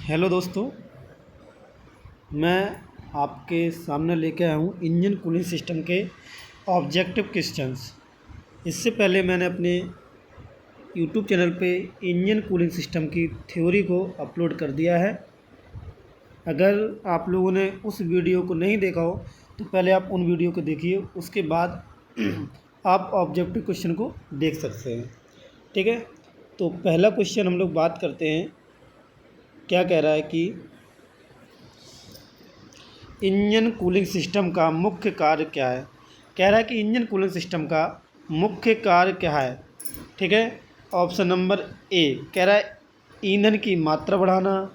Hello दोस्तों, मैं आपके सामने लेके आया हूँ इंजन कूलिंग सिस्टम के ऑब्जेक्टिव क्वेश्चंस। इससे पहले मैंने अपने यूट्यूब चैनल पे इंजन कूलिंग सिस्टम की थ्योरी को अपलोड कर दिया है। अगर आप लोगों ने उस वीडियो को नहीं देखा हो तो पहले आप उन वीडियो को देखिए, उसके बाद आप ऑब्जेक्टिव क्वेश्चन को देख सकते हैं। ठीक है, तो पहला क्वेश्चन हम लोग बात करते हैं। क्या कह रहा है कि इंजन कूलिंग सिस्टम का मुख्य कार्य क्या है। कह रहा है कि इंजन कूलिंग सिस्टम का मुख्य कार्य क्या है। ठीक है, ऑप्शन नंबर ए कह रहा है ईंधन की मात्रा बढ़ाना,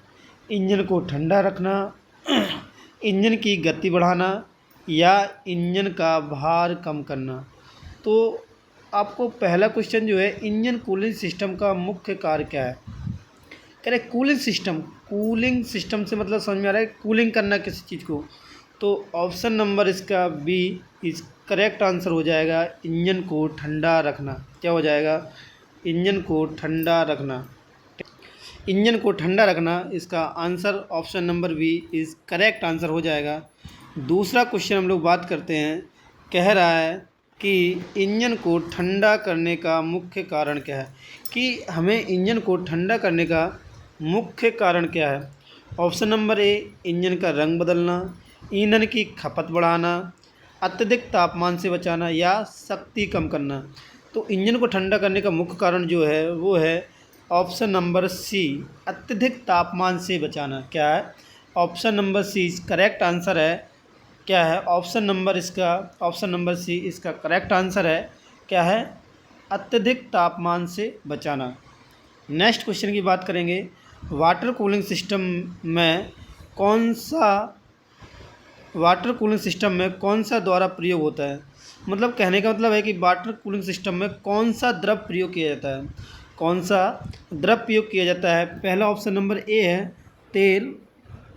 इंजन को ठंडा रखना, इंजन की गति बढ़ाना या इंजन का भार कम करना। तो आपको पहला क्वेश्चन जो है, इंजन कूलिंग सिस्टम का मुख्य कार्य क्या है। कह रहे कूलिंग सिस्टम से मतलब समझ में आ रहा है कूलिंग करना किसी चीज़ को। तो ऑप्शन नंबर इसका बी इस करेक्ट आंसर हो जाएगा, इंजन को ठंडा रखना। क्या हो जाएगा, इंजन को ठंडा रखना। इंजन को ठंडा रखना इसका आंसर ऑप्शन नंबर बी इस करेक्ट आंसर हो जाएगा। दूसरा क्वेश्चन हम लोग बात करते हैं। कह रहा है कि इंजन को ठंडा करने का मुख्य कारण क्या है, कि हमें इंजन को ठंडा करने का मुख्य कारण क्या है। ऑप्शन नंबर ए इंजन का रंग बदलना, ईंधन की खपत बढ़ाना, अत्यधिक तापमान से बचाना या शक्ति कम करना। तो इंजन को ठंडा करने का मुख्य कारण जो है वो है ऑप्शन नंबर सी, अत्यधिक तापमान से बचाना। क्या है, option number C correct answer है। क्या है, ऑप्शन नंबर सी इसका करेक्ट आंसर है। क्या है, अत्यधिक तापमान से बचाना। नेक्स्ट क्वेश्चन की बात करेंगे। वाटर कूलिंग सिस्टम में कौन सा द्वारा प्रयोग होता है। मतलब कहने का मतलब है कि वाटर कूलिंग सिस्टम में कौन सा द्रव प्रयोग किया जाता है। कौन सा द्रव प्रयोग किया जाता है। पहला ऑप्शन नंबर ए है तेल,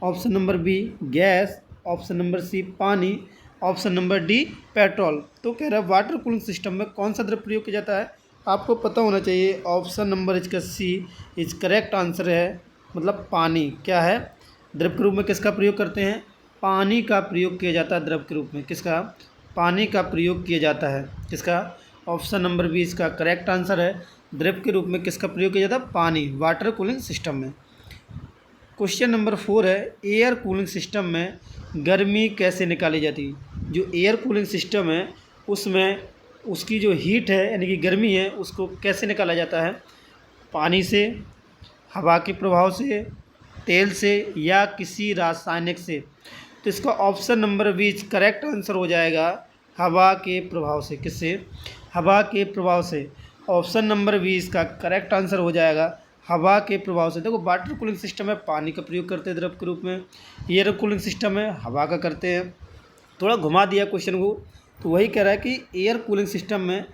option number B gas, option number C पानी, ऑप्शन नंबर डी पेट्रोल। तो कह रहा है वाटर कूलिंग सिस्टम में कौन सा द्रव प्रयोग किया जाता है, आपको पता होना चाहिए। ऑप्शन नंबर इसका सी इज करेक्ट आंसर है, मतलब पानी। क्या है, द्रव के रूप में किसका प्रयोग करते हैं, पानी का प्रयोग किया जाता है। द्रव के रूप में किसका, पानी का प्रयोग किया जाता है। किसका, ऑप्शन नंबर बी इसका करेक्ट आंसर है। द्रव के रूप में किसका प्रयोग किया जाता है, पानी, वाटर कूलिंग सिस्टम में। क्वेश्चन नंबर 4 है एयर कूलिंग सिस्टम में गर्मी कैसे निकाली जाती है। जो एयर कूलिंग सिस्टम है उसमें उसकी जो हीट है यानी कि गर्मी है उसको कैसे निकाला जाता है, पानी से, हवा के प्रभाव से, तेल से या किसी रासायनिक से। तो इसका option number B correct answer हो जाएगा, हवा के प्रभाव से। किससे, हवा के प्रभाव से। ऑप्शन नंबर बी इसका करेक्ट आंसर हो जाएगा, हवा के प्रभाव से। देखो वाटर कूलिंग सिस्टम में पानी का प्रयोग करते हैं द्रव के रूप में, एयर कूलिंग सिस्टम में हवा का करते हैं। थोड़ा घुमा दिया क्वेश्चन को, तो वही कह रहा है कि एयर कूलिंग सिस्टम में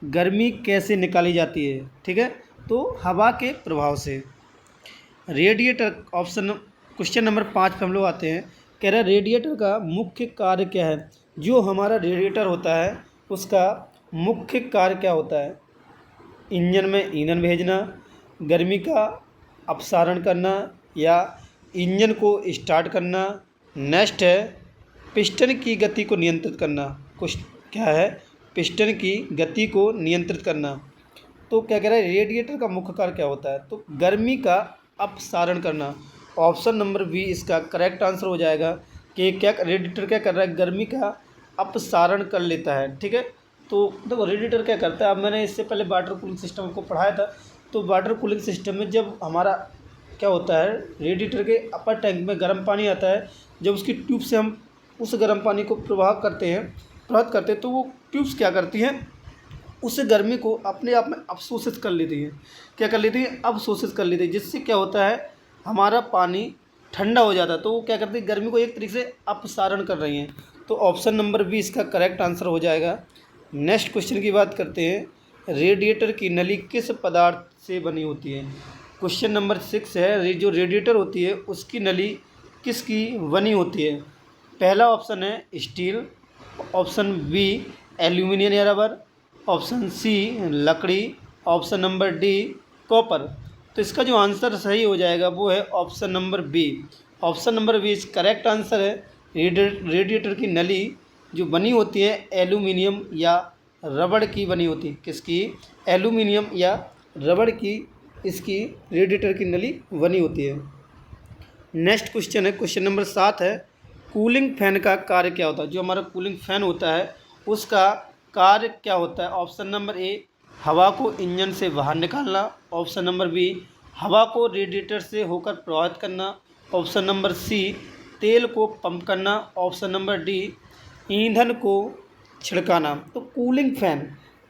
गर्मी कैसे निकाली जाती है। ठीक है, तो हवा के प्रभाव से। रेडिएटर ऑप्शन क्वेश्चन नंबर 5 पे हम लोग आते हैं। कह रहा है रेडिएटर का मुख्य कार्य क्या है। जो हमारा रेडिएटर होता है उसका मुख्य कार्य क्या होता है, इंजन में ईंधन भेजना, गर्मी का अपसारण करना या इंजन को स्टार्ट करना। नेक्स्ट है पिस्टन की गति को नियंत्रित करना। कुछ क्या है, पिस्टन की गति को नियंत्रित करना। तो क्या कह रहा है रेडिएटर का मुख्य कार्य क्या होता है, तो गर्मी का अपसारण करना। ऑप्शन नंबर बी इसका करेक्ट आंसर हो जाएगा कि क्या रेडिएटर क्या कर रहा है, गर्मी का अपसारण कर लेता है। ठीक है, तो देखो रेडिएटर क्या करता है, अब मैंने इससे पहले वाटर कूलिंग सिस्टम को पढ़ाया था। तो वाटर कूलिंग सिस्टम में जब हमारा क्या होता है, रेडिएटर के अपर टैंक में गर्म पानी आता है, जब उसकी ट्यूब से हम उस गर्म पानी को प्रवाहित करते हैं तो वो ट्यूब्स क्या करती हैं, उस गर्मी को अपने आप में अवशोषित कर लेती हैं। क्या कर लेती हैं, अवशोषित कर लेती है, जिससे क्या होता है हमारा पानी ठंडा हो जाता है। तो वो क्या करती है, गर्मी को एक तरीके से अपसारण कर रही हैं। तो ऑप्शन नंबर बी इसका करेक्ट आंसर हो जाएगा। नेक्स्ट क्वेश्चन की बात करते हैं, रेडिएटर की नली किस पदार्थ से बनी होती है। क्वेश्चन नंबर 6 है जो रेडिएटर होती है उसकी नली किसकी बनी होती है। पहला ऑप्शन है स्टील, ऑप्शन बी एल्यूमिनियम या रबर, ऑप्शन सी लकड़ी, ऑप्शन नंबर डी कॉपर। तो इसका जो आंसर सही हो जाएगा वो है option number B. Option number B is correct answer है। रेडिएटर की नली जो बनी होती है एल्यूमिनियम या रबड़ की बनी होती है। किसकी? एल्यूमिनियम या रबड़ की इसकी रेडिएटर की नली बनी होती है। नेक्स्ट क्वेश्चन है, क्वेश्चन नंबर 7 है, कूलिंग फैन का कार्य क्या होता है? जो हमारा कूलिंग फैन होता है उसका कार्य क्या होता है? ऑप्शन नंबर ए, हवा को इंजन से बाहर निकालना। ऑप्शन नंबर बी, हवा को रेडिएटर से होकर प्रवाहित करना। ऑप्शन नंबर सी, तेल को पंप करना। ऑप्शन नंबर डी, ईंधन को छिड़काना। तो कूलिंग फैन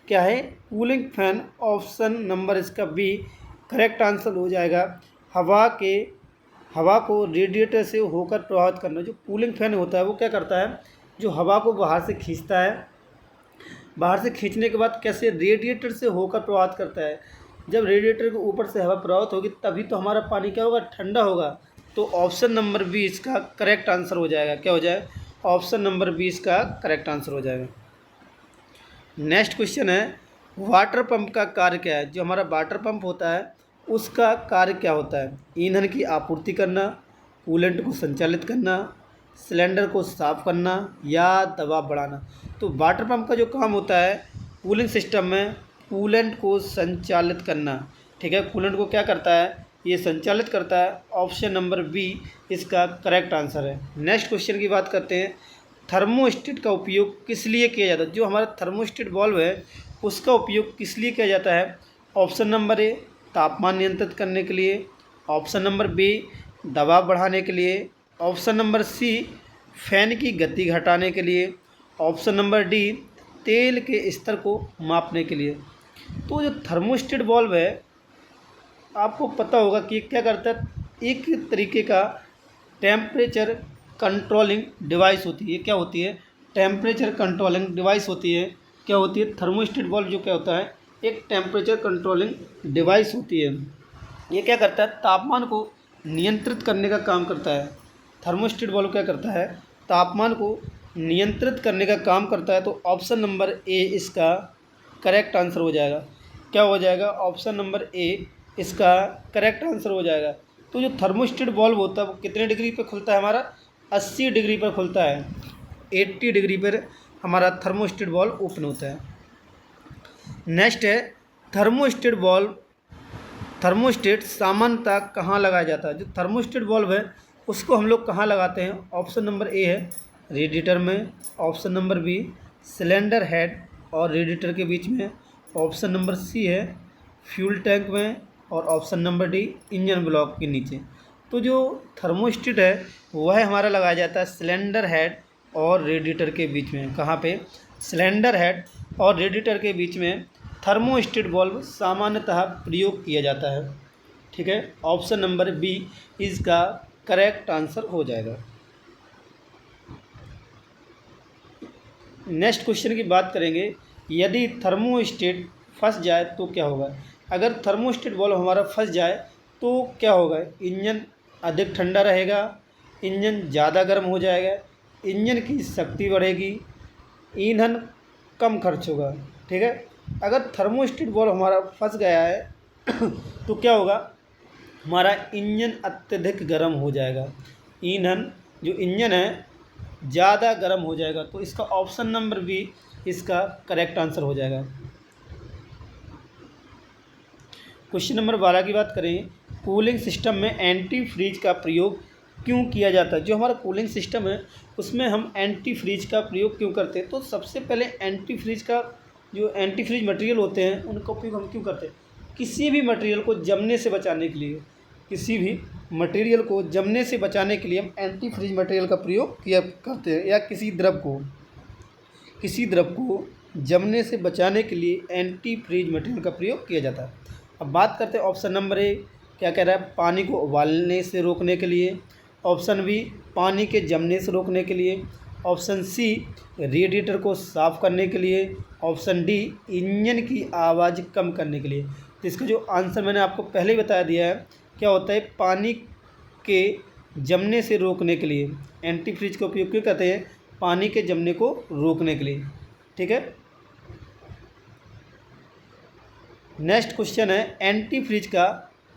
क्या है? कूलिंग फैन ऑप्शन नंबर इसका बी करेक्ट आंसर हो जाएगा। हवा को रेडिएटर से होकर प्रवाहित करना। जो कूलिंग फैन होता है वो क्या करता है? जो हवा को बाहर से खींचता है, बाहर से खींचने के बाद कैसे रेडिएटर से होकर प्रवाहित करता है। जब रेडिएटर के ऊपर से हवा प्रवाहित होगी तभी तो हमारा पानी क्या होगा? ठंडा होगा। तो ऑप्शन नंबर बी इसका करेक्ट आंसर हो जाएगा। क्या हो जाए? ऑप्शन नंबर 20 का करेक्ट आंसर हो जाएगा। नेक्स्ट क्वेश्चन है, वाटर पंप का कार्य क्या है? जो हमारा वाटर पंप होता है उसका कार्य क्या होता है? ईंधन की आपूर्ति करना, कूलेंट को संचालित करना, सिलेंडर को साफ करना या दबाव बढ़ाना। तो वाटर पंप का जो काम होता है कूलिंग सिस्टम में कूलेंट को संचालित करना। ठीक है, कूलेंट को क्या करता है? ये संचालित करता है। ऑप्शन नंबर बी इसका करेक्ट आंसर है। नेक्स्ट क्वेश्चन की बात करते हैं, थर्मोस्टेट का उपयोग किस लिए किया जाता है? जो हमारा थर्मोस्टेट बल्ब है उसका उपयोग किस लिए किया जाता है? ऑप्शन नंबर ए, तापमान नियंत्रित करने के लिए। ऑप्शन नंबर बी, दबाव बढ़ाने के लिए। ऑप्शन नंबर सी, फैन की गति घटाने के लिए। ऑप्शन नंबर डी, तेल के स्तर को मापने के लिए। तो जो थर्मोस्टेट बल्ब है आपको पता होगा कि क्या करता है, एक तरीके का टेम्परेचर कंट्रोलिंग डिवाइस होती है। क्या होती है? टेम्परेचर कंट्रोलिंग डिवाइस होती है। क्या होती है? थर्मोस्टेट बल्ब जो क्या होता है, एक टेम्परेचर कंट्रोलिंग डिवाइस होती है। ये क्या करता है? तापमान को नियंत्रित करने का काम करता है। थर्मोस्टेट बल्ब क्या करता है? तापमान को नियंत्रित करने का काम करता है। तो ऑप्शन नंबर ए इसका करेक्ट आंसर हो जाएगा। क्या हो जाएगा? ऑप्शन नंबर ए इसका करेक्ट आंसर हो जाएगा। तो जो थर्मोस्टेट बल्ब होता है वो कितने डिग्री पर खुलता है? हमारा 80 डिग्री पर खुलता है। 80 डिग्री पर हमारा थर्मोस्टेट बल्ब ओपन होता है। नेक्स्ट है, थर्मोस्टेट बल्ब, थर्मोस्टेट सामान्यतः कहाँ लगाया जाता है? जो थर्मोस्टेट बल्ब है उसको हम लोग कहाँ लगाते हैं? ऑप्शन नंबर ए है रेडिएटर में। Option number B, cylinder head और रेडिएटर के बीच में। ऑप्शन नंबर सी है फ्यूल टैंक में। और option number D, engine block के नीचे। तो जो थर्मोस्टेट है वह हमारा लगाया जाता है सिलेंडर हेड और रेडिएटर के बीच में। कहाँ पे? सिलेंडर हेड और रेडिएटर के बीच में थर्मोस्टेट बल्ब सामान्यतः प्रयोग किया जाता है। ठीक है, ऑप्शन नंबर बी इसका करेक्ट आंसर हो जाएगा। नेक्स्ट क्वेश्चन की बात करेंगे, यदि थर्मोस्टेट फंस जाए तो क्या होगा? अगर थर्मोस्टेट बल्ब हमारा फंस जाए तो क्या होगा? इंजन अधिक ठंडा रहेगा, इंजन ज़्यादा गर्म हो जाएगा, इंजन की शक्ति बढ़ेगी, ईंधन कम खर्च होगा। ठीक है, अगर थर्मोस्टेट बल्ब हमारा फंस गया है तो क्या होगा? हमारा इंजन अत्यधिक गर्म हो जाएगा, ईंधन जो इंजन है ज़्यादा गर्म हो जाएगा। तो इसका ऑप्शन नंबर बी इसका करेक्ट आंसर हो जाएगा। क्वेश्चन नंबर 12 की बात करें, कूलिंग सिस्टम में एंटी फ्रीज का प्रयोग क्यों किया जाता है? जो हमारा कूलिंग सिस्टम है उसमें हम एंटी फ्रीज का प्रयोग क्यों करते हैं? तो सबसे पहले एंटी फ्रीज का जो एंटी फ्रीज मटेरियल होते हैं उनका उपयोग हम क्यों करते हैं? किसी भी मटेरियल को जमने से बचाने के लिए, किसी भी मटेरियल को जमने से बचाने के लिए हम एंटी फ्रीज मटेरियल का प्रयोग किया करते हैं। या किसी द्रव को जमने से बचाने के लिए एंटी फ्रीज मटेरियल का प्रयोग किया जाता है। अब बात करते हैं ऑप्शन नंबर ए क्या कह रहा है? पानी को उबालने से रोकने के लिए। ऑप्शन बी, पानी के जमने से रोकने के लिए। ऑप्शन सी, रेडिएटर को साफ़ करने के लिए। ऑप्शन डी, इंजन की आवाज़ कम करने के लिए। तो इसका जो आंसर मैंने आपको पहले ही बता दिया है, क्या होता है? पानी के जमने से रोकने के लिए एंटी फ्रीज का उपयोग क्यों करते हैं? पानी के जमने को रोकने के लिए। ठीक है, नेक्स्ट क्वेश्चन है, एंटी फ्रीज का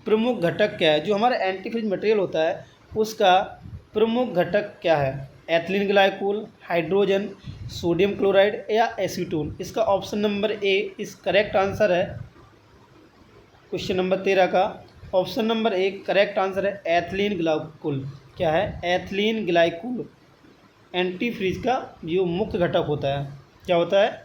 प्रमुख घटक क्या है? जो हमारा एंटीफ्रीज मटेरियल होता है उसका प्रमुख घटक क्या है? Ethylene glycol, hydrogen, sodium chloride या एसीटोन? इसका ऑप्शन नंबर ए इस करेक्ट आंसर है। क्वेश्चन नंबर 13 का option number A correct answer है एथिलीन ग्लाइकोल। क्या है? एथिलीन ग्लाइकोल एंटीफ्रीज का जो मुख्य घटक होता है। क्या होता है?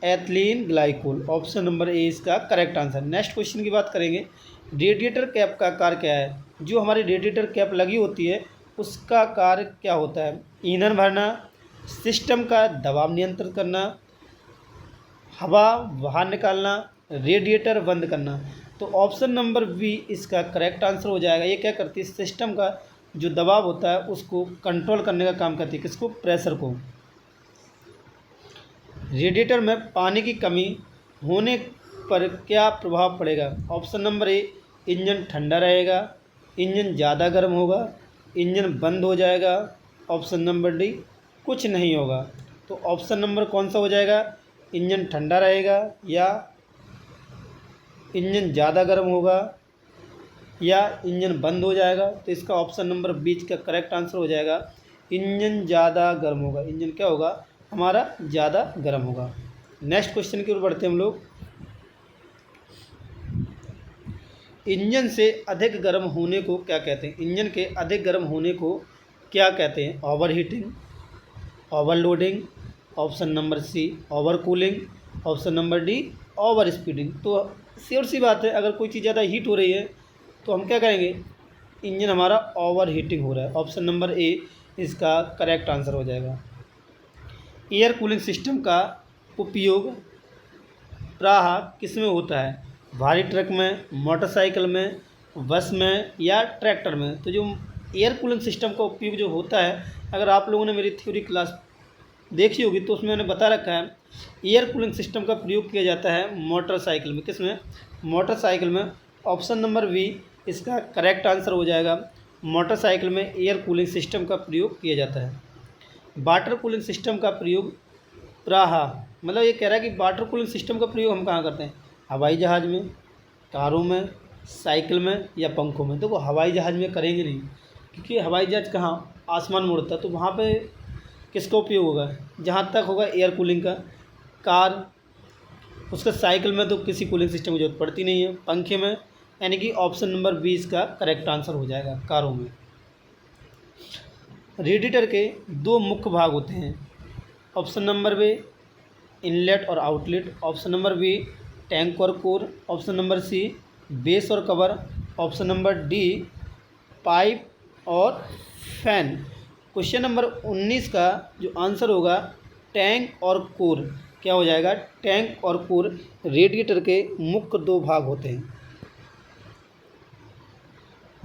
Ethylene glycol. ऑप्शन नंबर ए इसका करेक्ट आंसर। नेक्स्ट क्वेश्चन की बात करेंगे, रेडिएटर कैप का कार्य क्या है? जो हमारी रेडिएटर कैप लगी होती है उसका कार्य क्या होता है? ईंधन भरना, सिस्टम का दबाव नियंत्रित करना, हवा बाहर निकालना, रेडिएटर बंद करना। तो ऑप्शन नंबर बी इसका करेक्ट आंसर हो जाएगा। ये क्या करती है? सिस्टम का जो दबाव होता है उसको कंट्रोल करने का काम करती है। किसको? प्रेशर को। रेडिएटर में पानी की कमी होने पर क्या प्रभाव पड़ेगा? ऑप्शन नंबर ए इंजन ठंडा रहेगा, इंजन ज़्यादा गर्म होगा, इंजन बंद हो जाएगा, ऑप्शन नंबर डी कुछ नहीं होगा। तो ऑप्शन नंबर कौन सा हो जाएगा? इंजन ठंडा रहेगा या इंजन ज़्यादा गर्म होगा या इंजन बंद हो जाएगा? तो इसका ऑप्शन नंबर बीच का करेक्ट आंसर हो जाएगा इंजन ज़्यादा गर्म होगा। इंजन क्या होगा? हमारा ज़्यादा गर्म होगा। नेक्स्ट क्वेश्चन की ओर बढ़ते हैं हम लोग। इंजन से अधिक गर्म होने को क्या कहते हैं? इंजन के अधिक गर्म होने को क्या कहते हैं? Over heating, overloading, option number C over cooling, option number D over speeding. तो श्योर सी बात है, अगर कोई चीज़ ज़्यादा हीट हो रही है तो हम क्या करेंगे? इंजन हमारा ओवर हीटिंग हो रहा है। ऑप्शन नंबर ए इसका करेक्ट आंसर हो जाएगा। एयर कूलिंग सिस्टम का उपयोग प्रायः किस में होता है? भारी ट्रक में, मोटरसाइकिल में, बस में या ट्रैक्टर में? तो जो एयर कूलिंग सिस्टम का उपयोग जो होता है, अगर आप लोगों ने मेरी थ्योरी क्लास देखी होगी तो उसमें मैंने बता रखा है एयर कूलिंग सिस्टम का प्रयोग किया जाता है मोटरसाइकिल में। किस में? मोटरसाइकिल में। ऑप्शन नंबर बी इसका करेक्ट आंसर हो जाएगा। मोटरसाइकिल में एयर कूलिंग सिस्टम का प्रयोग किया जाता है। वाटर कूलिंग सिस्टम का प्रयोग प्रायः, मतलब ये कह रहा है कि वाटर कूलिंग सिस्टम का प्रयोग हम कहाँ करते हैं? हवाई जहाज़ में, कारों में, साइकिल में या पंखों में? देखो हवाई जहाज़ में करेंगे नहीं, क्योंकि हवाई जहाज़ कहाँ? आसमान में उड़ता है, तो वहाँ पे किसका उपयोग होगा? जहाँ तक होगा एयर कूलिंग का। कार, उसका साइकिल में तो किसी कूलिंग सिस्टम की जरूरत पड़ती नहीं है। पंखे में, यानी कि ऑप्शन नंबर बी इसका करेक्ट आंसर हो जाएगा, कारों में। रेडिएटर के दो मुख्य भाग होते हैं। ऑप्शन नंबर बी इनलेट और outlet, option number B tank और core, option number C base और cover, option number D pipe और फैन। क्वेश्चन नंबर 19 का जो आंसर होगा टैंक और कोर। क्या हो जाएगा? टैंक और कोर रेडिएटर के मुख्य दो भाग होते हैं।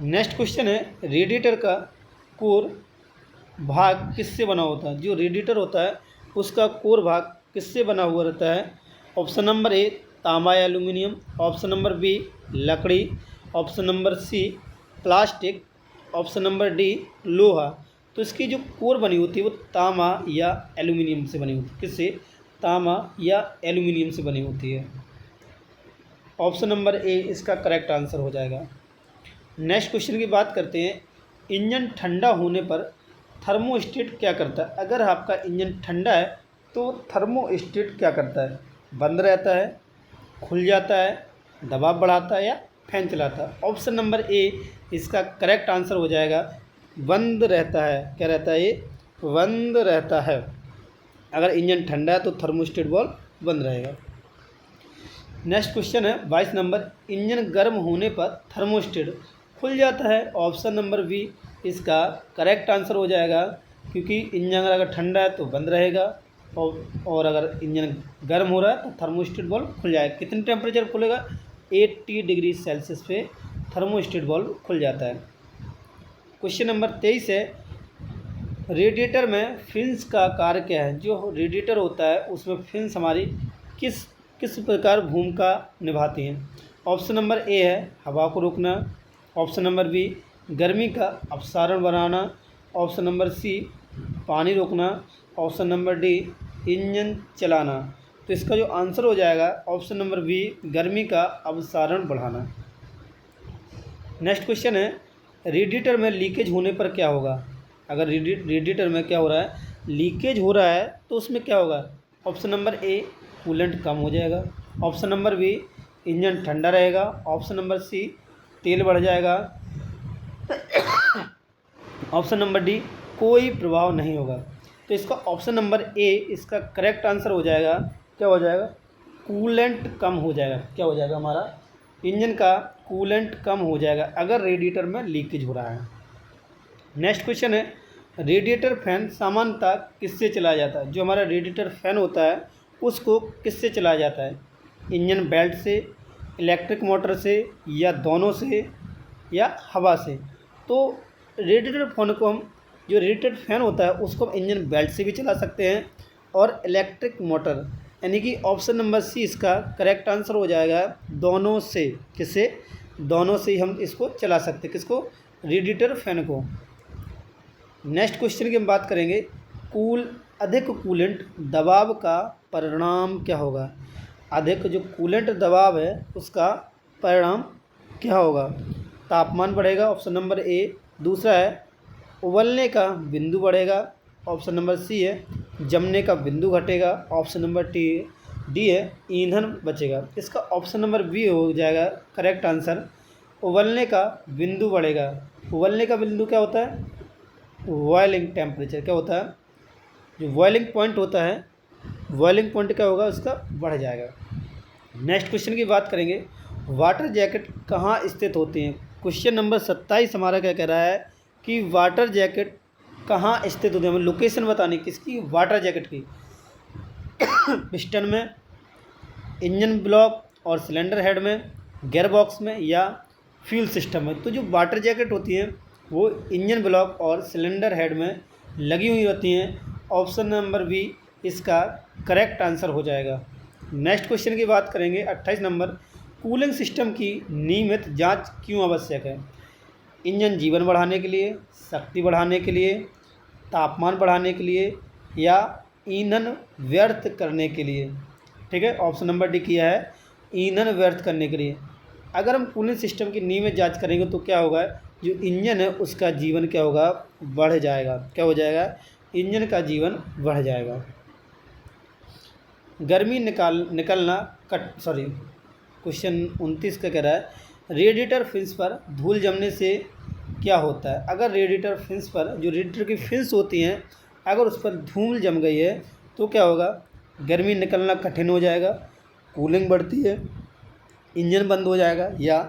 नेक्स्ट क्वेश्चन है, रेडिएटर का कोर भाग किससे बना होता है? जो रेडिएटर होता है उसका कोर भाग किससे बना हुआ रहता है? ऑप्शन नंबर ए तांबा या एल्यूमिनियम, ऑप्शन नंबर बी लकड़ी, option number C plastic, option number D लोहा। तो इसकी जो कोर बनी होती है वो तांबा या एल्यूमिनियम से बनी होती है। किससे? तांबा या एल्यूमिनियम से बनी होती है। ऑप्शन नंबर ए इसका करेक्ट आंसर हो जाएगा। नेक्स्ट क्वेश्चन की बात करते हैं, इंजन ठंडा होने पर थर्मोस्टेट क्या करता है? अगर आपका इंजन ठंडा है तो थर्मोस्टेट क्या करता है? बंद रहता है, खुल जाता है, दबाव बढ़ाता है या फैन चलाता है? ऑप्शन नंबर ए इसका करेक्ट आंसर हो जाएगा, बंद रहता है। क्या रहता है? ये बंद रहता है। अगर इंजन ठंडा है तो थर्मोस्टेट वाल्व बंद रहेगा। नेक्स्ट क्वेश्चन है 22 नंबर, इंजन गर्म होने पर थर्मोस्टेट खुल जाता है। ऑप्शन नंबर बी इसका करेक्ट आंसर हो जाएगा, क्योंकि इंजन अगर ठंडा है तो बंद रहेगा और अगर इंजन गर्म हो रहा है तो थर्मोस्टेट वाल्व खुल जाएगा। कितने टेम्परेचर खुलेगा? 80 डिग्री सेल्सियस पे थर्मोस्टेट वाल्व खुल जाता है। क्वेश्चन नंबर 23 है, रेडिएटर में फिन्स का कार्य क्या है? जो रेडिएटर होता है उसमें फिन्स हमारी किस किस प्रकार भूमिका निभाती हैं? ऑप्शन नंबर ए है हवा को रोकना, ऑप्शन नंबर बी गर्मी का अपसारण बनाना, ऑप्शन नंबर सी पानी रोकना, ऑप्शन नंबर डी इंजन चलाना। तो इसका जो आंसर हो जाएगा ऑप्शन नंबर बी गर्मी का अपसारण बढ़ाना। नेक्स्ट क्वेश्चन है, रेडिएटर में लीकेज होने पर क्या होगा। अगर रेडिएटर में क्या हो रहा है, लीकेज हो रहा है, तो उसमें क्या होगा। ऑप्शन नंबर ए, कूलेंट कम हो जाएगा। ऑप्शन नंबर बी, इंजन ठंडा रहेगा। ऑप्शन नंबर सी, तेल बढ़ जाएगा। ऑप्शन नंबर डी, कोई प्रभाव नहीं होगा। तो इसका ऑप्शन नंबर ए इसका करेक्ट आंसर हो जाएगा। क्या हो जाएगा, कूलेंट कम हो जाएगा। क्या हो जाएगा, हमारा इंजन का कूलेंट कम हो जाएगा अगर रेडिएटर में लीकेज हो रहा है। नेक्स्ट क्वेश्चन है, रेडिएटर फैन सामान्यतः किससे चलाया जाता है। जो हमारा रेडिएटर फैन होता है उसको किससे चलाया जाता है, इंजन बेल्ट से, इलेक्ट्रिक मोटर से, या दोनों से, या हवा से। तो रेडिएटर फैन को हम, जो रेडिएटर फैन होता है उसको हम इंजन बेल्ट से भी चला सकते हैं और इलेक्ट्रिक मोटर, यानी कि ऑप्शन नंबर सी इसका करेक्ट आंसर हो जाएगा, दोनों से। किससे, दोनों से ही हम इसको चला सकते हैं, किसको, रेडिएटर फैन को। नेक्स्ट क्वेश्चन की हम बात करेंगे, अधिक कूलेंट दबाव का परिणाम क्या होगा। अधिक जो कूलेंट दबाव है उसका परिणाम क्या होगा। तापमान बढ़ेगा, ऑप्शन नंबर ए। दूसरा है, उबलने का बिंदु बढ़ेगा। ऑप्शन नंबर सी है, जमने का बिंदु घटेगा। ऑप्शन नंबर डी है, ईंधन बचेगा। इसका ऑप्शन नंबर बी हो जाएगा करेक्ट आंसर, उबलने का बिंदु बढ़ेगा। उबलने का बिंदु क्या होता है, बॉइलिंग टेम्परेचर। क्या होता है, जो बॉइलिंग पॉइंट होता है, बॉइलिंग पॉइंट क्या होगा, उसका बढ़ जाएगा। नेक्स्ट क्वेश्चन की बात करेंगे, वाटर जैकेट कहाँ स्थित होती हैं। क्वेश्चन नंबर 27 हमारा क्या कह रहा है कि वाटर जैकेट कहाँ स्थित होती है। हमें लोकेशन बतानी किसकी, वाटर जैकेट की। पिस्टन में, इंजन ब्लॉक और सिलेंडर हेड में, गियर बॉक्स में, या फ्यूल सिस्टम में। तो जो वाटर जैकेट होती है वो इंजन ब्लॉक और सिलेंडर हेड में लगी हुई होती हैं। ऑप्शन नंबर बी इसका करेक्ट आंसर हो जाएगा। नेक्स्ट क्वेश्चन की बात करेंगे 28 नंबर, कूलिंग सिस्टम की नियमित जांच क्यों आवश्यक है। इंजन जीवन बढ़ाने के लिए, शक्ति बढ़ाने के लिए, तापमान बढ़ाने के लिए, या ईंधन व्यर्थ करने के लिए। ठीक है, ऑप्शन नंबर डी किया है, ईंधन व्यर्थ करने के लिए। अगर हम कूलिंग सिस्टम की नियमित जांच करेंगे तो क्या होगा, जो इंजन है उसका जीवन क्या होगा, बढ़ जाएगा। क्या हो जाएगा, इंजन का जीवन बढ़ जाएगा। गर्मी निकलना क्वेश्चन 29 का कह रहा है, रेडिएटर फिन्स पर धूल जमने से क्या होता है। अगर रेडिएटर फिन्स पर, जो रेडिएटर की फिन्स होती हैं, अगर उस पर धूल जम गई है तो क्या होगा, गर्मी निकलना कठिन हो जाएगा, कूलिंग बढ़ती है, इंजन बंद हो जाएगा, या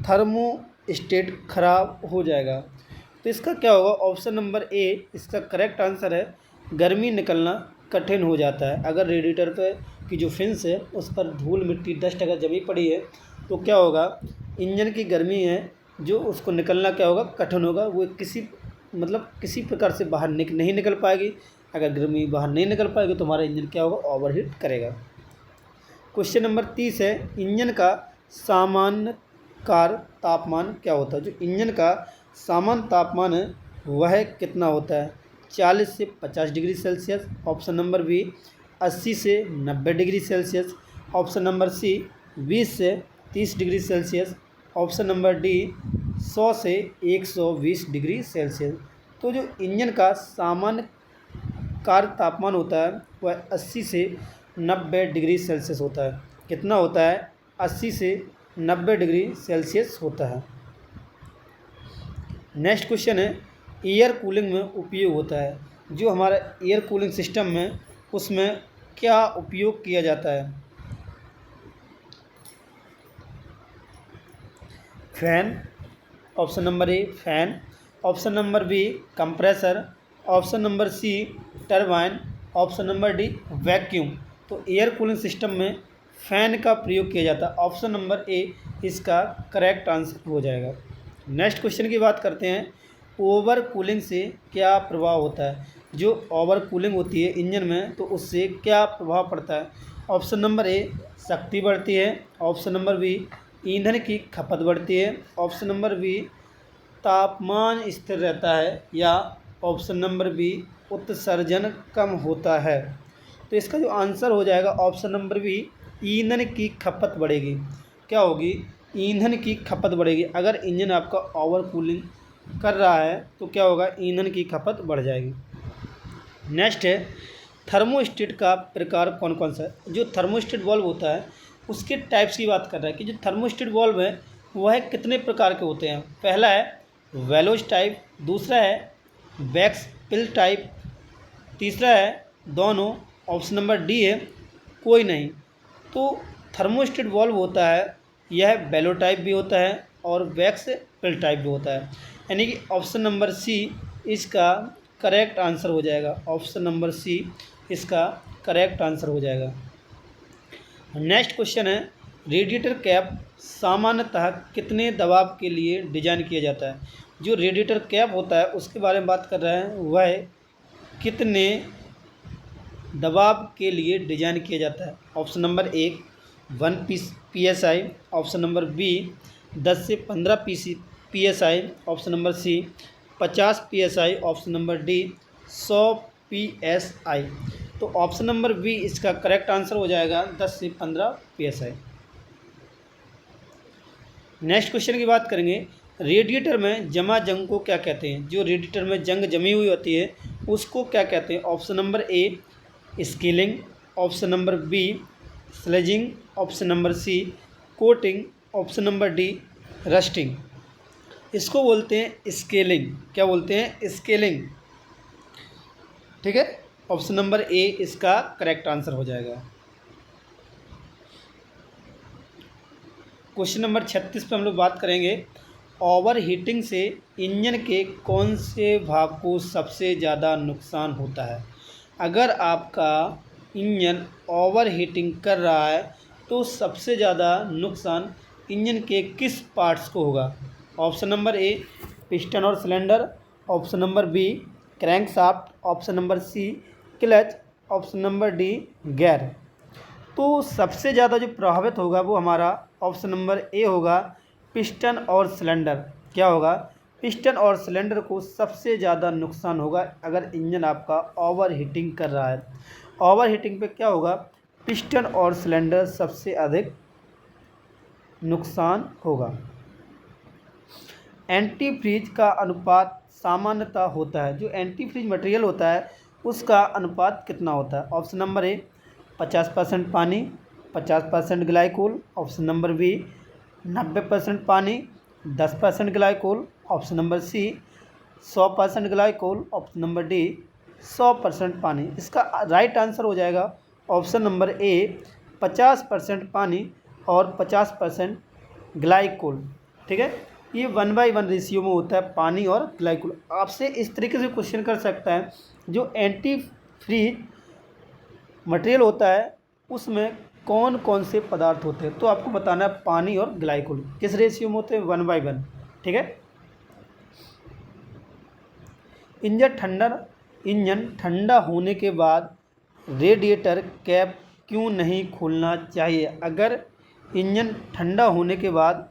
थर्मोस्टेट खराब हो जाएगा। तो इसका क्या होगा, ऑप्शन नंबर ए इसका करेक्ट आंसर है, गर्मी निकलना कठिन हो जाता है। अगर रेडिएटर पे की जो फिन्स है उस पर धूल मिट्टी डस्ट अगर जमी पड़ी है तो क्या होगा, इंजन की गर्मी है जो उसको निकलना क्या होगा, कठिन होगा। वो किसी प्रकार से बाहर नहीं निकल पाएगी। अगर गर्मी बाहर नहीं निकल पाएगी तो हमारा इंजन क्या होगा, ओवरहीट करेगा। क्वेश्चन नंबर 30 है, इंजन का सामान्य कार्य तापमान क्या होता है। जो इंजन का सामान्य तापमान है वह कितना होता है, 40 से 50 degree Celsius. Option number B 80 से 90 degree Celsius. Option number C 20 से 30 degree Celsius. Option number D 100 से 120 डिग्री सेल्सियस। तो जो इंजन का सामान्य कार्य तापमान होता है वह 80 से 90 डिग्री सेल्सियस होता है। कितना होता है, 80 से 90 डिग्री सेल्सियस होता है। नेक्स्ट क्वेश्चन है, एयर कूलिंग में उपयोग होता है। जो हमारा एयर कूलिंग सिस्टम में उसमें क्या उपयोग किया जाता है। Fan, option number A fan. Option number B compressor. Option number C turbine. Option number D vacuum. तो एयर कूलिंग सिस्टम में फ़ैन का प्रयोग किया जाता है। ऑप्शन नंबर ए इसका करेक्ट आंसर हो जाएगा। नेक्स्ट क्वेश्चन की बात करते हैं, ओवर कूलिंग से क्या प्रभाव होता है। जो ओवर कूलिंग होती है इंजन में तो उससे क्या प्रभाव पड़ता है। ऑप्शन नंबर ए शक्ति बढ़ती है। ऑप्शन नंबर बी ईंधन की खपत बढ़ती है। ऑप्शन नंबर बी तापमान स्थिर रहता है। या ऑप्शन नंबर बी उत्सर्जन कम होता है। तो इसका जो आंसर हो जाएगा ऑप्शन नंबर बी ईंधन की खपत बढ़ेगी। क्या होगी, ईंधन की खपत बढ़ेगी। अगर इंजन आपका ओवर कूलिंग कर रहा है तो क्या होगा, ईंधन की खपत बढ़ जाएगी। नेक्स्ट है थर्मोस्टेट का प्रकार कौन कौन सा है। जो थर्मोस्टेट वाल्व होता है उसके टाइप्स की बात कर रहा है कि जो थर्मोस्टेट वाल्व है वह कितने प्रकार के होते हैं। पहला है वेलोज टाइप, दूसरा है बैक्स पिल टाइप, तीसरा है दोनों, ऑप्शन नंबर डी है कोई नहीं। तो थर्मोस्टेट वाल्व होता है यह बेलो टाइप भी होता है और वैक्स पिल टाइप भी होता है, यानी कि ऑप्शन नंबर सी इसका करेक्ट आंसर हो जाएगा। ऑप्शन नंबर सी इसका करेक्ट आंसर हो जाएगा। नेक्स्ट क्वेश्चन है रेडिएटर कैप सामान्यतः कितने दबाव के लिए डिजाइन किया जाता है। जो रेडिएटर कैप होता है उसके बारे में बात कर रहे हैं, वह कितने दबाव के लिए डिजाइन किया जाता है। Option number 1 1 PSI, option number B 10 से 15 PSI, option number C 50 PSI, option number D 100 PSI। तो ऑप्शन नंबर बी इसका करेक्ट आंसर हो जाएगा 10 से 15 PSI। नेक्स्ट क्वेश्चन की बात करेंगे रेडिएटर में जमा जंग को क्या कहते हैं। जो रेडिएटर में जंग जमी हुई होती है उसको क्या कहते हैं। Option number A scaling, option number B sledging, option number C coating, option number D rusting. इसको बोलते हैं स्केलिंग। क्या बोलते हैं, स्केलिंग। ठीक है, ऑप्शन नंबर ए इसका करेक्ट आंसर हो जाएगा। क्वेश्चन नंबर 36 पे हम लोग बात करेंगे ओवर हीटिंग से इंजन के कौन से भाग को सबसे ज़्यादा नुकसान होता है। अगर आपका इंजन ओवर हीटिंग कर रहा है तो सबसे ज़्यादा नुकसान इंजन के किस पार्ट्स को होगा। ऑप्शन नंबर ए पिस्टन और cylinder, option number B crankshaft, option number C clutch, option number D gear. तो सबसे ज़्यादा जो प्रभावित होगा वो हमारा ऑप्शन नंबर ए होगा पिस्टन और सिलेंडर। क्या होगा, पिस्टन और सिलेंडर को सबसे ज़्यादा नुकसान होगा अगर इंजन आपका ओवर हीटिंग कर रहा है। ओवर हीटिंग पे क्या होगा, पिस्टन और सिलेंडर सबसे अधिक नुकसान होगा। एंटी फ्रीज का अनुपात सामान्यतः होता है। जो एंटी फ्रीज मटेरियल होता है उसका अनुपात कितना होता है। ऑप्शन नंबर ए 50% पानी 50% ग्लाइकोल, ऑप्शन नंबर बी 90% पानी 10% glycol, option number C 100% glycol, option number D 100% पानी। इसका राइट आंसर हो जाएगा ऑप्शन नंबर ए 50% पानी और 50% ग्लाइकोल। ठीक है, ये 1:1 रेशियो में होता है पानी और ग्लाइकोल। आपसे इस तरीके से क्वेश्चन कर सकता है जो एंटी फ्रीज मटेरियल होता है उसमें कौन कौन से पदार्थ होते हैं, तो आपको बताना है पानी और ग्लाइकोल किस रेशियो में होते हैं, 1:1। ठीक है, इंजन ठंडा होने के बाद रेडिएटर कैप क्यों नहीं खोलना चाहिए। अगर इंजन ठंडा होने के बाद,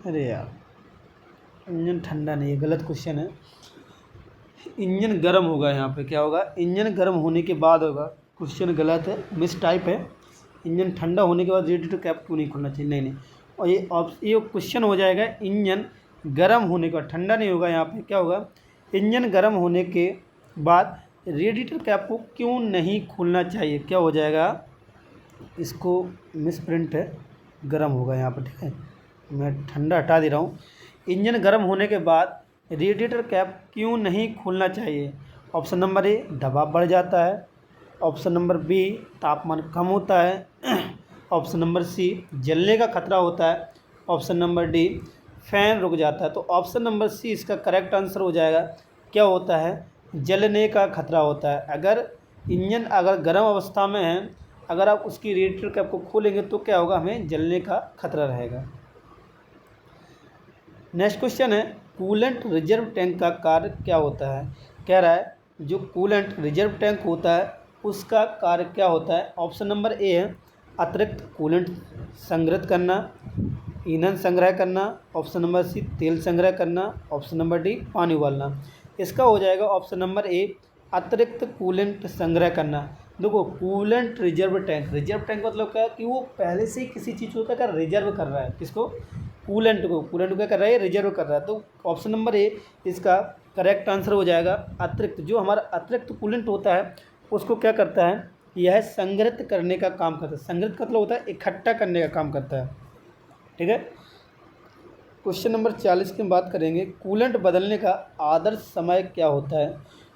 अरे यार इंजन ठंडा नहीं है, गलत क्वेश्चन है। इंजन गर्म होगा, यहाँ पे क्या होगा, इंजन गर्म होने के बाद होगा। क्वेश्चन गलत है, मिस टाइप है। इंजन ठंडा होने के बाद रेडिएटर कैप क्यों नहीं खोलना चाहिए, नहीं नहीं। और ये क्वेश्चन हो जाएगा इंजन गर्म होने के बाद, ठंडा नहीं होगा। यहाँ पे क्या होगा, इंजन गर्म होने के बाद रेडिएटर कैप को क्यों नहीं खोलना चाहिए। क्या हो जाएगा, इसको मिस प्रिंट है, गर्म होगा यहाँ पर। ठीक है, मैं ठंडा हटा दे रहा हूँ। इंजन गर्म होने के बाद रेडिएटर कैप क्यों नहीं खोलना चाहिए। ऑप्शन नंबर ए दबाव बढ़ जाता है, ऑप्शन नंबर बी तापमान कम होता है, ऑप्शन नंबर सी जलने का खतरा होता है, ऑप्शन नंबर डी फैन रुक जाता है। तो ऑप्शन नंबर सी इसका करेक्ट आंसर हो जाएगा। क्या होता है, जलने का खतरा होता है। अगर इंजन गर्म अवस्था में है, अगर आप उसकी रेडिएटर कैप को खोलेंगे तो क्या होगा, हमें जलने का खतरा रहेगा। नेक्स्ट क्वेश्चन है कूलेंट रिजर्व टैंक का कार्य क्या होता है। कह रहा है जो कूलेंट रिजर्व टैंक होता है उसका कार्य क्या होता है। ऑप्शन नंबर ए है अतिरिक्त कूलेंट संग्रहित करना, ईंधन संग्रह करना, ऑप्शन नंबर सी तेल संग्रह करना, ऑप्शन नंबर डी पानी उबालना। इसका हो जाएगा ऑप्शन नंबर ए अतिरिक्त कूलेंट संग्रह करना। देखो coolant reserve tank, reserve tank मतलब क्या है कि वो पहले से ही किसी चीज़ को क्या रिजर्व कर रहा है, किसको, कूलेंट को, कूलेंट को क्या कर रहा है, रिजर्व कर रहा है। तो ऑप्शन नंबर ए इसका करेक्ट आंसर हो जाएगा। अतिरिक्त, जो हमारा अतिरिक्त कूलेंट होता है उसको क्या करता है, यह संग्रहित करने का काम करता है। संग्रहित का मतलब होता है इकट्ठा करने का काम करता है, ठीक है। क्वेश्चन नंबर 40 की हम बात करेंगे, कूलेंट बदलने का आदर्श समय क्या होता है।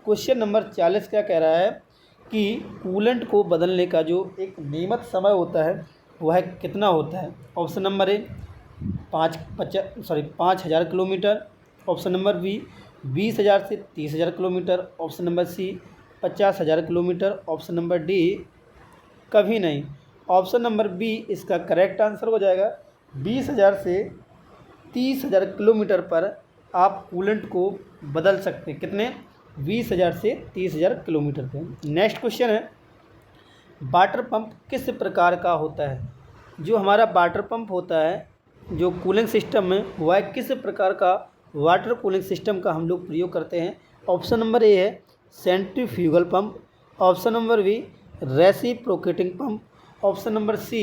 क्वेश्चन नंबर 40 क्या कह रहा है कि कूलेंट को बदलने का जो एक नियमित समय होता है वह कितना होता है। Option number A 5,000 kilometre, option number B 20,000 से 30,000 kilometre, option number C 50,000 kilometre, option number D कभी नहीं। ऑप्शन नंबर बी इसका करेक्ट आंसर हो जाएगा। 20,000 से 30,000 किलोमीटर पर आप कूलेंट को बदल सकते हैं। कितने, 20,000 से 30,000 किलोमीटर पे। नेक्स्ट क्वेश्चन है, वाटर पंप किस प्रकार का होता है। जो हमारा वाटर पंप होता है जो कूलिंग सिस्टम में, वह किस प्रकार का वाटर कूलिंग सिस्टम का हम लोग प्रयोग करते हैं। ऑप्शन नंबर ए है centrifugal pump, option number B reciprocating pump, option number C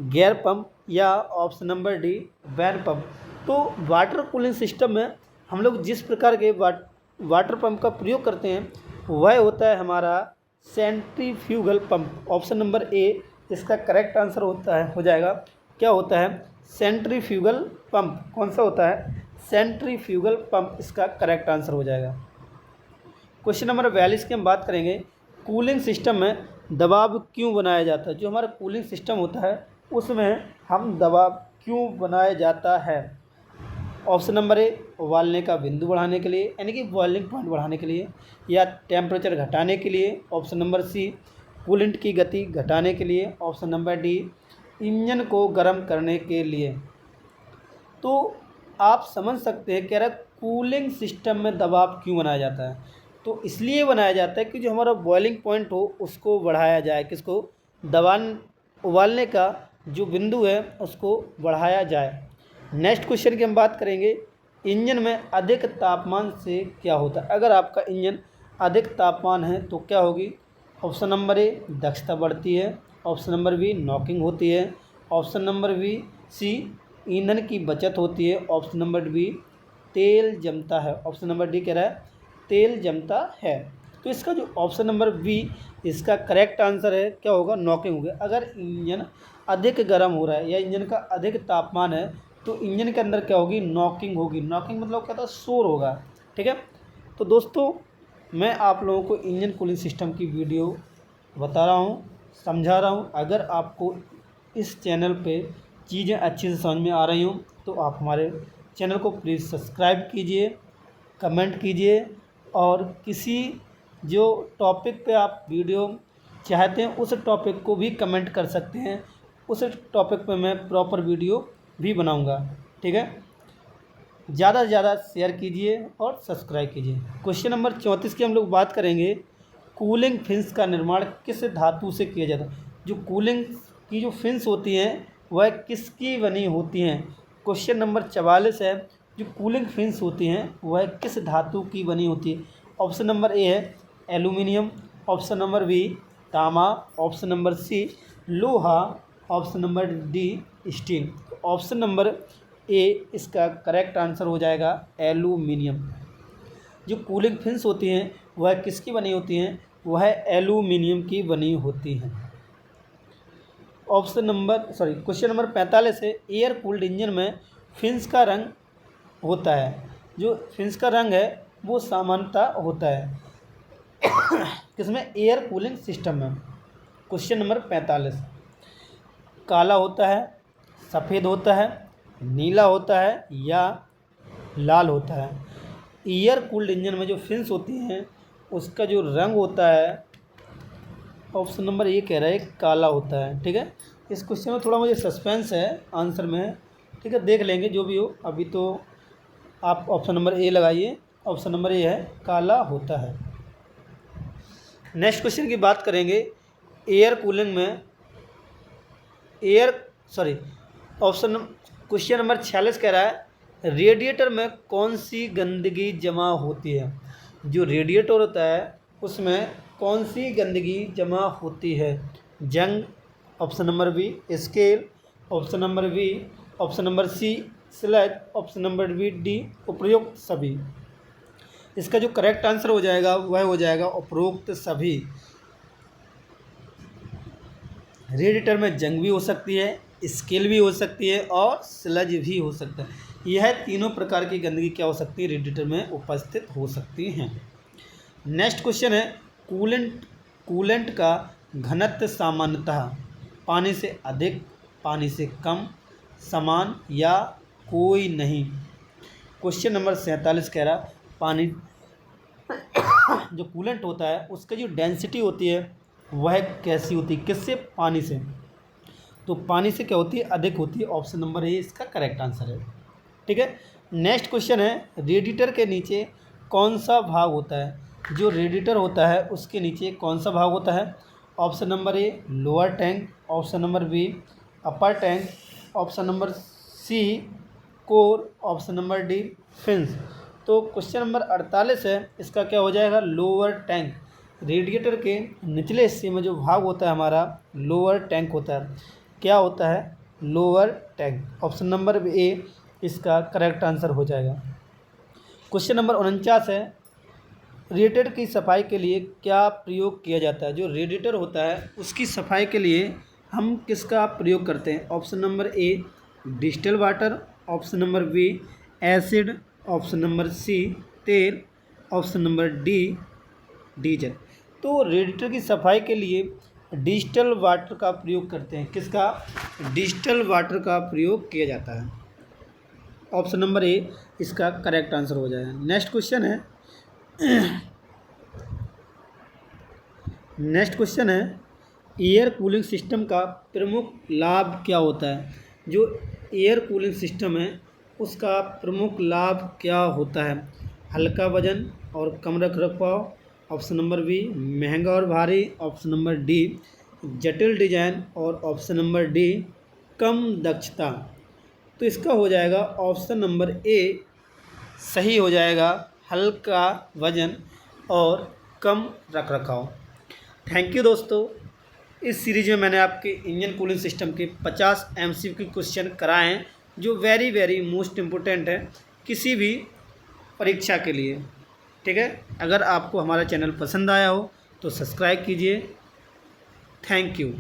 gear pump, या option number D vane pump. तो वाटर कूलिंग सिस्टम में हम लोग जिस प्रकार के वाटर पंप का प्रयोग करते हैं वह होता है हमारा सेंट्रीफ्यूगल पंप। ऑप्शन नंबर ए इसका करेक्ट आंसर होता है, हो जाएगा। क्या होता है, सेंट्रीफ्यूगल पंप। कौन सा होता है, सेंट्रीफ्यूगल पंप इसका करेक्ट आंसर हो जाएगा। क्वेश्चन नंबर 42 की हम बात करेंगे, कूलिंग सिस्टम में दबाव क्यों बनाया जाता है। जो हमारा कूलिंग सिस्टम होता है उसमें हम दबाव क्यों बनाया जाता है। ऑप्शन नंबर ए उबालने का बिंदु बढ़ाने के लिए, यानी कि बॉइलिंग पॉइंट बढ़ाने के लिए, या टेम्परेचर घटाने के लिए, ऑप्शन नंबर सी कूलेंट की गति घटाने के लिए, ऑप्शन नंबर डी इंजन को गर्म करने के लिए। तो आप समझ सकते हैं कह रहा कूलिंग सिस्टम में दबाव क्यों बनाया जाता है। तो इसलिए बनाया जाता है कि जो हमारा बॉइलिंग पॉइंट हो उसको बढ़ाया जाए, किसको, उबालने का जो बिंदु है उसको बढ़ाया जाए। नेक्स्ट क्वेश्चन की हम बात करेंगे, इंजन में अधिक तापमान से क्या होता है। अगर आपका इंजन अधिक तापमान है तो क्या होगी। ऑप्शन नंबर ए दक्षता बढ़ती है, ऑप्शन नंबर बी नॉकिंग होती है, ऑप्शन नंबर बी सी ईंधन की बचत होती है, ऑप्शन नंबर बी तेल जमता है। ऑप्शन नंबर डी कह रहा है तेल जमता है। तो इसका जो ऑप्शन नंबर बी इसका करेक्ट आंसर है, क्या होगा, नॉकिंग होगा। अगर इंजन अधिक गर्म हो रहा है या इंजन का अधिक तापमान है तो इंजन के अंदर क्या होगी, नॉकिंग होगी। नॉकिंग मतलब क्या था, शोर होगा, ठीक है। तो दोस्तों मैं आप लोगों को इंजन कूलिंग सिस्टम की वीडियो बता रहा हूँ, समझा रहा हूँ। अगर आपको इस चैनल पे चीज़ें अच्छे से समझ में आ रही हों तो आप हमारे चैनल को प्लीज़ सब्सक्राइब कीजिए, कमेंट कीजिए, और किसी जो टॉपिक पे आप वीडियो चाहते हैं उस टॉपिक को भी कमेंट कर सकते हैं। उस टॉपिक पे मैं प्रॉपर वीडियो भी बनाऊंगा, ठीक है। ज़्यादा से ज़्यादा शेयर कीजिए और सब्सक्राइब कीजिए। क्वेश्चन नंबर 34 की हम लोग बात करेंगे, कूलिंग फिन्स का निर्माण किस धातु से किया जाता है। जो कूलिंग की जो फिन्स होती हैं वह किसकी बनी होती हैं। क्वेश्चन नंबर 44 है, जो कूलिंग फिन्स होती हैं वह किस धातु की बनी होती है। ऑप्शन नंबर ए है एल्यूमिनियम, ऑप्शन नंबर बी तांबा, ऑप्शन नंबर सी लोहा, option number D steel. Option number ए इसका करेक्ट आंसर हो जाएगा एल्यूमिनियम। जो कूलिंग फिन्स होती हैं वह किसकी बनी होती हैं, वह एल्यूमिनियम की बनी होती हैं। क्वेश्चन नंबर 45 है, एयर कूल्ड इंजन में फिन्स का रंग होता है। जो फिन्स का रंग है वो सामान्यतः होता है किसमें, एयर कूलिंग सिस्टम में। क्वेश्चन नंबर 45 काला होता है, सफ़ेद होता है, नीला होता है या लाल होता है। एयर कूल्ड इंजन में जो फिन्स होती हैं उसका जो रंग होता है, ऑप्शन नंबर ए कह रहा है काला होता है, ठीक है। इस क्वेश्चन में थोड़ा मुझे सस्पेंस है आंसर में, ठीक है, देख लेंगे जो भी हो। अभी तो आप ऑप्शन नंबर ए लगाइए, ऑप्शन नंबर ए है काला होता है। नेक्स्ट क्वेश्चन की बात करेंगे, एयर कूलिंग में क्वेश्चन नंबर 46 कह रहा है, रेडिएटर में कौन सी गंदगी जमा होती है। जो रेडिएटर होता है उसमें कौन सी गंदगी जमा होती है? जंग, option number B scale, option number B, option number C sludge, option number B D उपरोक्त सभी। इसका जो करेक्ट आंसर हो जाएगा वह हो जाएगा उपरोक्त सभी। रेडिएटर में जंग भी हो सकती है, स्केल भी हो सकती है और स्लज भी हो सकता है। यह तीनों प्रकार की गंदगी क्या हो सकती है? रेडिएटर में उपस्थित हो सकती हैं। नेक्स्ट क्वेश्चन है कूलेंट का घनत्व सामान्यतः पानी से अधिक, पानी से कम, समान या कोई नहीं। क्वेश्चन नंबर 47 कह रहा पानी जो कूलेंट होता है उसका जो डेंसिटी होती है वह कैसी होती है? किससे? पानी से। तो पानी से क्या होती है? अधिक होती है। ऑप्शन नंबर ए इसका करेक्ट आंसर है। ठीक है। नेक्स्ट क्वेश्चन है रेडिएटर के नीचे कौन सा भाग होता है? जो रेडिएटर होता है उसके नीचे कौन सा भाग होता है? Option number A lower tank, option number B upper tank, option number C core, option number D fins. तो क्वेश्चन नंबर 48 है, इसका क्या हो जाएगा? Lower tank. रेडिएटर के निचले हिस्से में जो भाग होता है हमारा लोअर टैंक होता है। क्या होता है? Lower tank. ऑप्शन नंबर ए इसका करेक्ट आंसर हो जाएगा। क्वेश्चन नंबर 49 है रेडिएटर की सफाई के लिए क्या प्रयोग किया जाता है? जो रेडिएटर होता है उसकी सफाई के लिए हम किसका प्रयोग करते हैं? Option number A distil water, option number B acid, option number C तेल, ऑप्शन नंबर डी डीजल। तो रेडिएटर की सफाई के लिए डिस्टिल वाटर का प्रयोग करते हैं। किसका? डिस्टिल वाटर का प्रयोग किया जाता है। ऑप्शन नंबर ए इसका करेक्ट आंसर हो जाएगा। नेक्स्ट क्वेश्चन है एयर कूलिंग सिस्टम का प्रमुख लाभ क्या होता है? जो एयर कूलिंग सिस्टम है उसका प्रमुख लाभ क्या होता है? हल्का वजन और कम रखरखाव, ऑप्शन नंबर बी महंगा और भारी, ऑप्शन नंबर डी जटिल डिजाइन और ऑप्शन नंबर डी कम दक्षता। तो इसका हो जाएगा ऑप्शन नंबर ए सही हो जाएगा, हल्का वजन और कम रखरखाव। थैंक यू दोस्तों। इस सीरीज में मैंने आपके इंजन कूलिंग सिस्टम के 50 MCQ क्वेश्चन कराए हैं जो वेरी मोस्ट इम्पोर्टेंट है किसी भी परीक्षा के लिए। ठीक है। अगर आपको हमारा चैनल पसंद आया हो तो सब्सक्राइब कीजिए। Thank you.